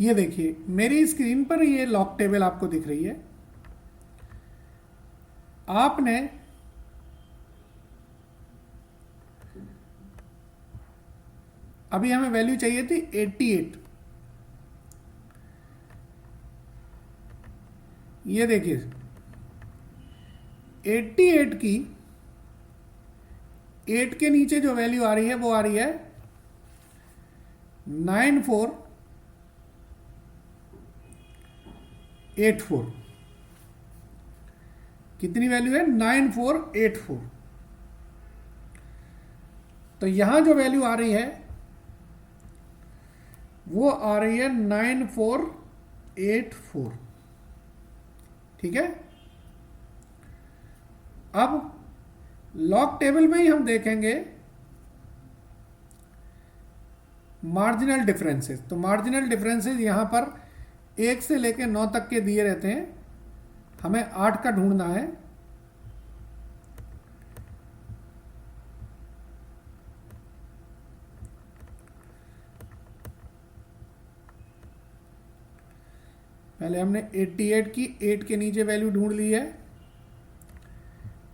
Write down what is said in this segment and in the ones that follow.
ये देखिए मेरी स्क्रीन पर ये लॉग टेबल आपको दिख रही है। आपने अभी हमें वैल्यू चाहिए थी 88। ये देखिए 88 की 8 के नीचे जो वैल्यू आ रही है वो आ रही है 9484। कितनी वैल्यू है? 9484। तो यहां जो वैल्यू आ रही है वो आ रही है 9484। ठीक है। अब लॉग टेबल में ही हम देखेंगे मार्जिनल डिफरेंसेस। तो मार्जिनल डिफरेंसेस यहां पर 1 से लेकर 9 तक के दिए रहते हैं, हमें 8 का ढूंढना है। पहले हमने 88 की 8 के नीचे वैल्यू ढूंढ ली है।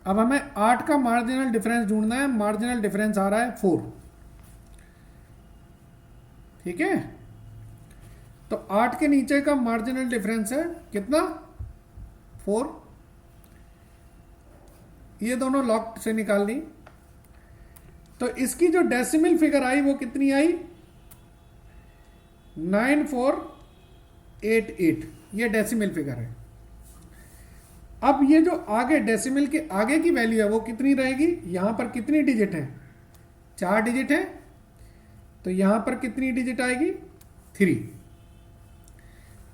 अब हमें 8 का मार्जिनल डिफरेंस ढूंढना है। मार्जिनल डिफरेंस आ रहा है 4। ठीक है। तो 8 के नीचे का मार्जिनल डिफरेंस है कितना? 4। ये दोनों लॉग से निकाल ली। तो इसकी जो डेसिमल फिगर आई वो कितनी आई? 9488। ये डेसिमल फिगर है। अब ये जो आगे डेसिमल के आगे की वैल्यू है वो कितनी रहेगी? यहां पर कितनी डिजिट है? 4 डिजिट है। तो यहां पर कितनी डिजिट आएगी? 3।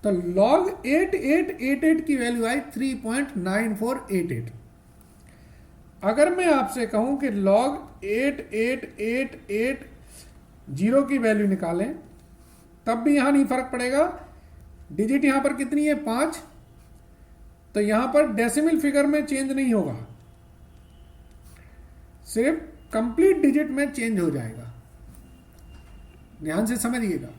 तो log 8888 की वैल्यू आई 3.9488। अगर मैं आपसे कहूं कि log 8888 की वैल्यू निकालें तब भी यहां नहीं फर्क पड़ेगा। डिजिट यहां पर कितनी है? 5। तो यहां पर डेसिमल फिगर में चेंज नहीं होगा, सिर्फ कंप्लीट डिजिट में चेंज हो जाएगा। ध्यान से समझिएगा।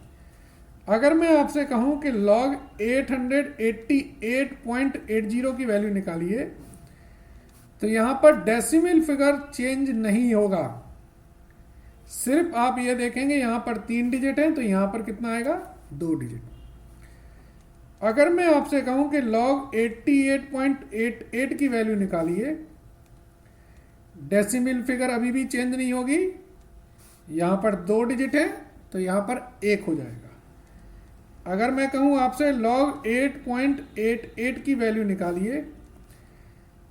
अगर मैं आपसे कहूं कि log 888.80 की वैल्यू निकालिए तो यहां पर डेसिमल फिगर चेंज नहीं होगा, सिर्फ आप ये देखेंगे यहां पर 3 डिजिट है तो यहां पर कितना आएगा? 2 डिजिट। अगर मैं आपसे कहूं कि log 88.88 की वैल्यू निकालिए, डेसिमल फिगर अभी भी चेंज नहीं होगी। यहां पर 2 डिजिट है तो यहां पर 1 हो जाएगा। अगर मैं कहूं आपसे log 8.88 की वैल्यू निकालिए,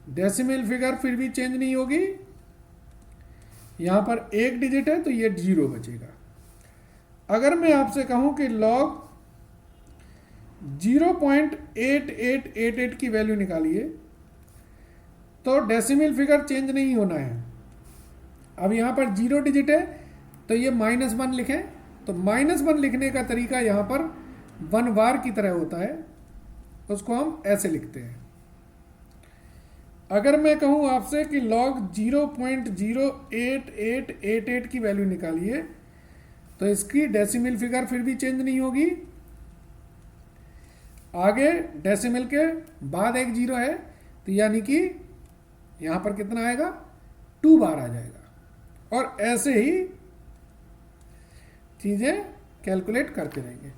डेसिमल फिगर फिर भी चेंज नहीं होगी। यहां पर 1 डिजिट है तो ये 0 बचेगा। अगर मैं आपसे कहूं कि log 0.8888 की वैल्यू निकालिए तो डेसिमल फिगर चेंज नहीं होना है। अब यहां पर 0 डिजिट है तो ये -1 लिखें। तो -1 लिखने का तरीका यहां पर 1 बार की तरह होता है, उसको हम ऐसे लिखते हैं। अगर मैं कहूं आपसे कि log 0.08888 की वैल्यू निकालिए तो इसकी डेसिमल फिगर फिर भी चेंज नहीं होगी। आगे डेसिमल के बाद एक 0 है तो यानी कि यहां पर कितना आएगा? 2 बार आ जाएगा। और ऐसे ही चीजें कैलकुलेट करते रहेंगे।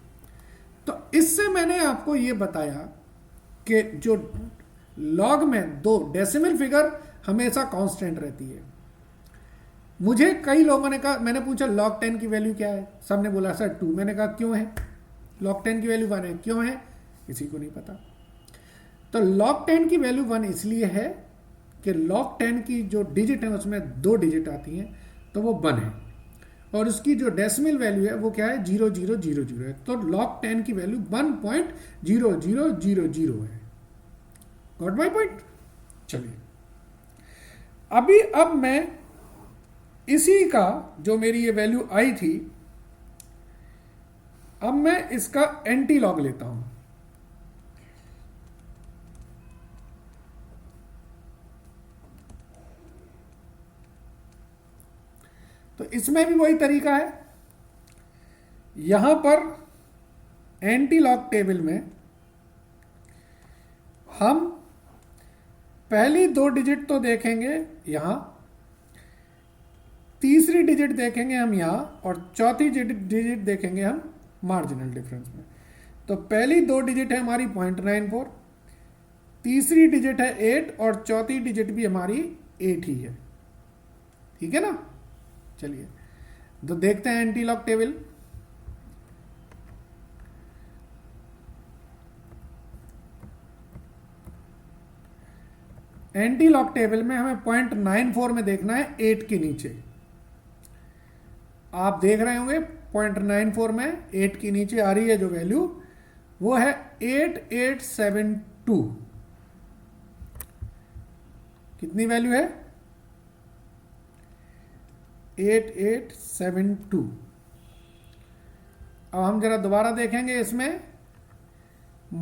तो इससे मैंने आपको यह बताया कि जो लॉग में 2 डेसिमल फिगर हमेशा कांस्टेंट रहती है। मुझे कई लोगों ने कहा, मैंने पूछा log 10 की वैल्यू क्या है? सबने बोला सर 2। मैंने कहा क्यों है? log 10 की वैल्यू 1 है, क्यों है? किसी को नहीं पता। तो log 10 की वैल्यू 1 इसलिए है कि log 10 की जो डिजिट है उसमें 2 डिजिट आती हैं तो वो 1 है, और उसकी जो डेसिमल वैल्यू है वो क्या है? 0000 है। तो log 10 की वैल्यू 1.0000 है। Got my point? चलिए अब मैं इसी का जो मेरी ये वैल्यू आई थी, अब मैं इसका एंटी लॉग लेता हूं। तो इसमें भी वही तरीका है। यहां पर एंटी लॉग टेबल में हम पहली 2 डिजिट तो देखेंगे यहां, तीसरी डिजिट देखेंगे हम यहां, और चौथी डिजिट देखेंगे हम मार्जिनल डिफरेंस में। तो पहली 2 डिजिट है हमारी 0.94, तीसरी डिजिट है 8 और चौथी डिजिट भी हमारी 8 ही है। ठीक है ना। चलिए तो देखते हैं anti log table. Anti log table में हमें 0.94 में देखना है 8 के नीचे। आप देख रहे होंगे 0.94 में 8 के नीचे आ रही है जो वैल्यू, वो है 8872। कितनी वैल्यू है? 8872। अब हम जरा दोबारा देखेंगे, इसमें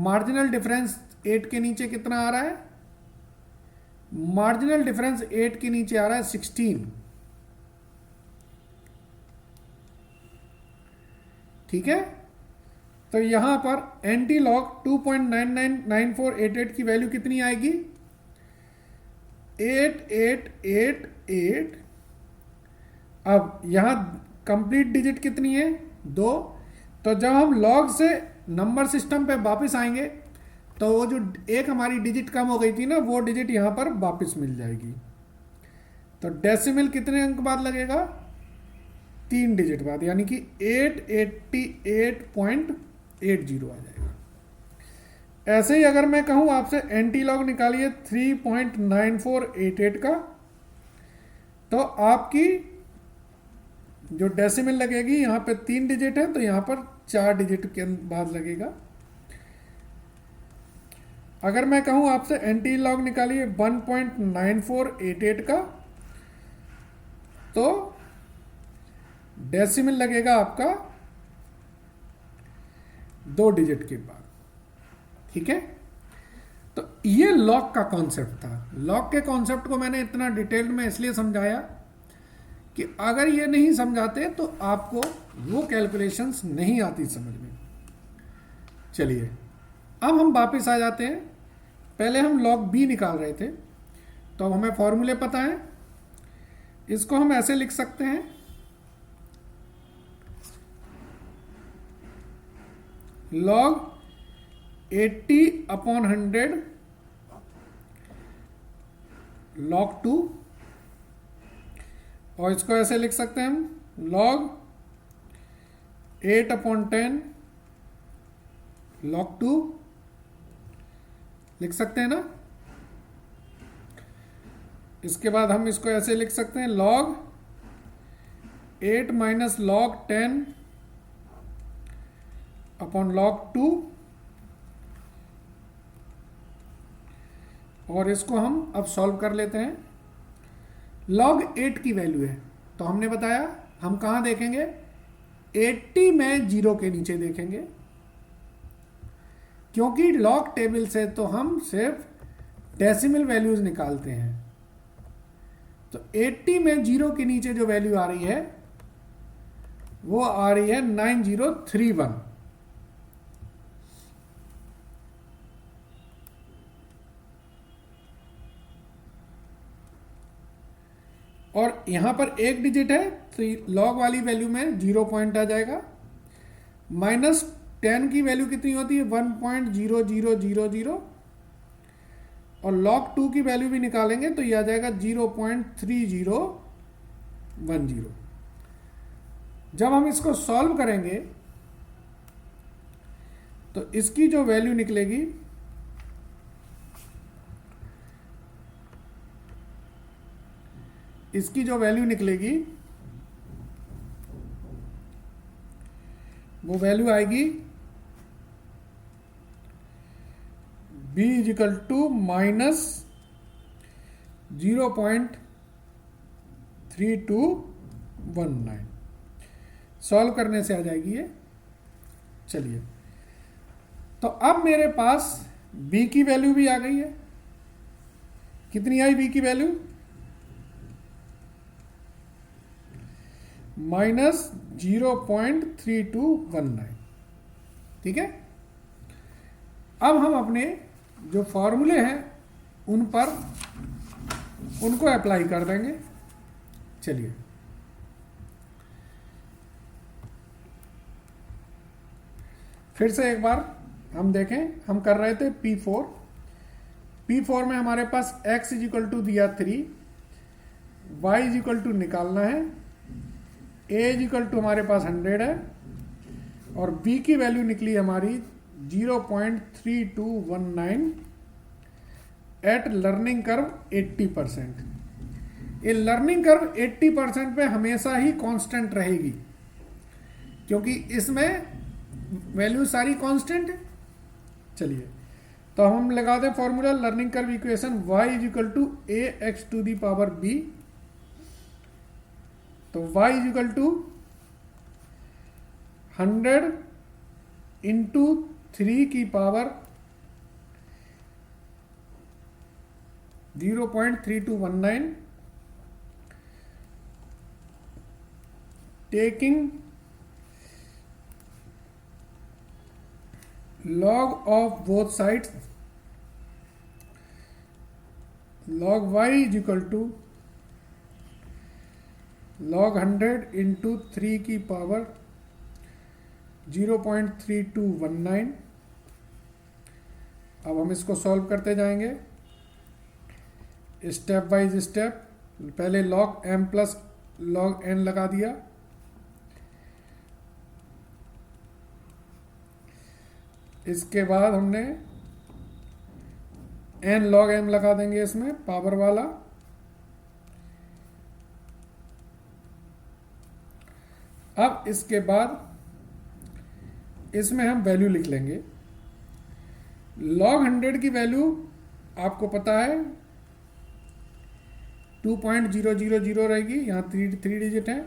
मार्जिनल डिफरेंस 8 के नीचे कितना आ रहा है? मार्जिनल डिफरेंस 8 के नीचे आ रहा है 16। ठीक है। तो यहां पर एंटी लॉग 2.999488 की वैल्यू कितनी आएगी? 8888। अब यहां कंप्लीट डिजिट कितनी है? 2। तो जब हम लॉग से नंबर सिस्टम पे वापस आएंगे तो वो जो एक हमारी डिजिट कम हो गई थी ना, वो डिजिट यहां पर वापस मिल जाएगी। तो डेसिमल कितने अंक बाद लगेगा? 3 डिजिट बाद, यानी कि 888.80 आ जाएगा। ऐसे ही अगर मैं कहूं आपसे एंटी लॉग निकालिए 3.9488 का, तो आपकी जो डेसिमल लगेगी, यहां पे 3 डिजिट है तो यहां पर 4 डिजिट के बाद लगेगा। अगर मैं कहूं आपसे एंटी लॉग निकालिए 1.9488 का, तो डेसिमल लगेगा आपका 2 डिजिट के बाद। ठीक है। तो ये लॉग का कॉन्सेप्ट था। लॉग के कॉन्सेप्ट को मैंने इतना डिटेल में इसलिए समझाया कि अगर ये नहीं समझाते तो आपको वो कैलकुलेशंस नहीं आती समझ में। चलिए अब हम वापस आ जाते हैं। पहले हम लॉग बी निकाल रहे थे, तो अब हमें फॉर्मूले पता है। इसको हम ऐसे लिख सकते हैं, लॉग 80/100 log 2, और इसको ऐसे लिख सकते हैं हम, log 8/10 log 2 लिख सकते हैं ना। इसके बाद हम इसको ऐसे लिख सकते हैं, log 8 - log 10/log 2, और इसको हम अब सॉल्व कर लेते हैं। log 8 की वैल्यू है, तो हमने बताया हम कहां देखेंगे? 80 में 0 के नीचे देखेंगे, क्योंकि लॉग टेबल से तो हम सिर्फ डेसिमल वैल्यूज निकालते हैं। तो 80 में 0 के नीचे जो वैल्यू आ रही है वो आ रही है 9031। और यहां पर एक डिजिट है तो लॉग वाली वैल्यू में 0 पॉइंट आ जाएगा। -10 की वैल्यू कितनी होती है? 1.0000, और log 2 की वैल्यू भी निकालेंगे तो यह आ जाएगा 0.3010। जब हम इसको सॉल्व करेंगे तो इसकी जो वैल्यू निकलेगी, वो वैल्यू आएगी b - -0.3219। सॉल्व करने से आ जाएगी ये। चलिए, तो अब मेरे पास b की वैल्यू भी आ गई है। कितनी आई b की वैल्यू? -0.3219। ठीक है। अब हम अपने जो फॉर्मूले हैं उन पर उनको अप्लाई कर देंगे। चलिए, फिर से एक बार हम देखें। हम कर रहे थे P4 में हमारे पास x इज इक्वल टू दिया 3, y इज इक्वल टू निकालना है, a इज इक्वल टू हमारे पास 100 है और b की वैल्यू निकली हमारी 0.3219 एट लर्निंग कर्व 80%। ये लर्निंग कर्व 80% पे हमेशा ही कांस्टेंट रहेगी, क्योंकि इसमें वैल्यू सारी कांस्टेंट है। चलिए, तो हम लगा दें formula learning curve equation y is equal to A X to the power b। तो y is equal to 100 into 3 की power 0.3219 taking log of both sides, log y is equal to log 100 into 3 की power 0.3219। अब हम इसको solve करते जाएंगे step wise step. पहले log m plus log n लगा दिया, इसके बाद हमने n log m लगा देंगे इसमें पावर वाला। अब इसके बाद इसमें हम वैल्यू लिख लेंगे। log 100 की वैल्यू आपको पता है 2.000 रहेगी, यहाँ 3 डिजिट है,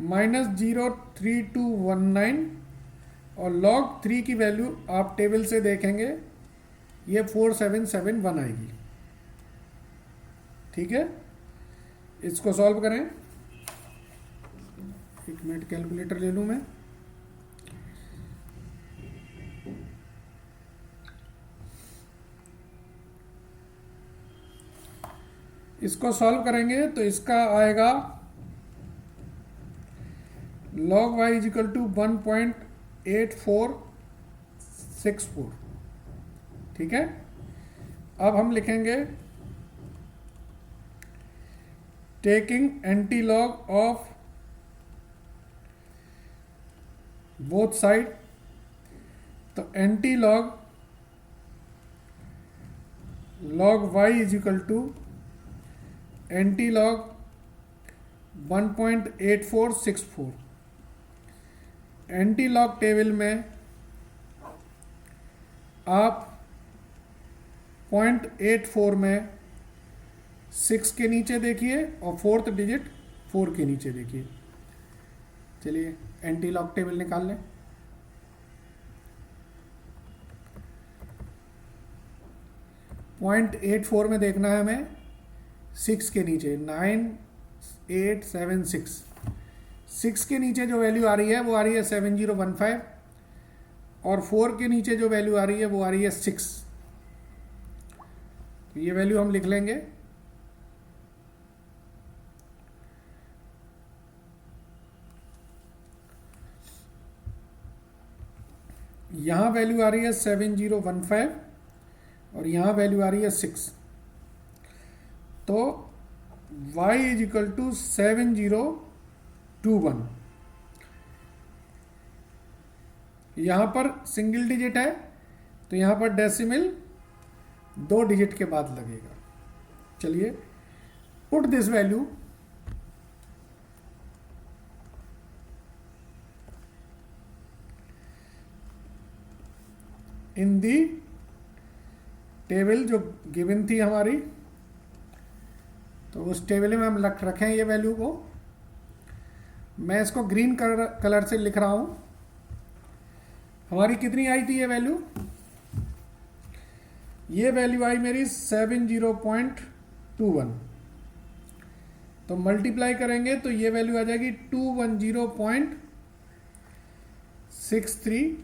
-03219 और log 3 की वैल्यू आप टेबल से देखेंगे ये 4771 आएगी। ठीक है, इसको सॉल्व करें। एक मिनट कैलकुलेटर ले लूं मैं। इसको सॉल्व करेंगे तो इसका आएगा log y is equal to 1.8464। ठीक है, अब हम लिखेंगे taking anti log of both side. तो anti log log y is equal to anti log 1.8464। Anti log table में आप 0.84 में 6 के नीचे देखिए और 4th डिजिट 4 के नीचे देखिए। चलिए एंटी लॉग टेबल निकाल लें। पॉइंट 84 में देखना है हमें 6 के नीचे 9876। 6 के नीचे जो वैल्यू आ रही है वो आ रही है 7015 और 4 के नीचे जो वैल्यू आ रही है वो आ रही है 6। तो ये वैल्यू हम लिख लेंगे। यहां वैल्यू आ रही है 7015 और यहां वैल्यू आ रही है 6। तो y इज इक्वल टू 7021। यहां पर सिंगल डिजिट है तो यहां पर डेसिमल 2 डिजिट के बाद लगेगा। चलिए put this value in the table जो गिवन थी हमारी, तो उस टेबल में हम रखें ये वैल्यू को। मैं इसको ग्रीन कलर से लिख रहा हूं। हमारी कितनी आई थी ये वैल्यू? ये वैल्यू आई मेरी 70.21। तो मल्टीप्लाई करेंगे तो ये वैल्यू आ जाएगी 210.63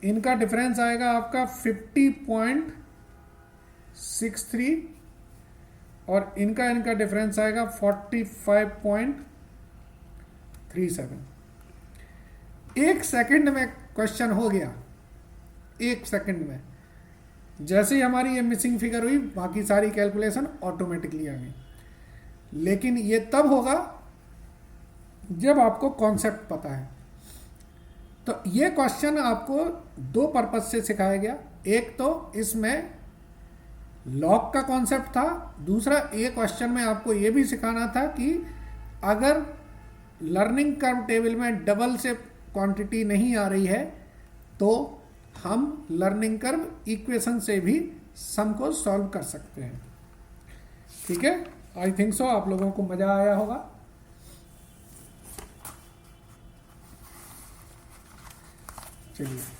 इनका डिफरेंस आएगा आपका 50.63 और इनका डिफरेंस आएगा 45.37। एक सेकंड में क्वेश्चन हो गया, एक सेकंड में। जैसे ही हमारी ये मिसिंग फिगर हुई, बाकी सारी कैलकुलेशन ऑटोमेटिकली आ गई। लेकिन ये तब होगा जब आपको कॉन्सेप्ट पता है। तो ये क्वेश्चन आपको दो पर्पज से सिखाया गया। एक तो इसमें लॉग का कॉन्सेप्ट था, दूसरा ये क्वेश्चन में आपको ये भी सिखाना था कि अगर लर्निंग कर्व टेबल में डबल से क्वांटिटी नहीं आ रही है तो हम लर्निंग कर्व इक्वेशन से भी सम को सॉल्व कर सकते हैं। ठीक है, आई थिंक सो आप लोगों को मजा आया होगा। चलिए।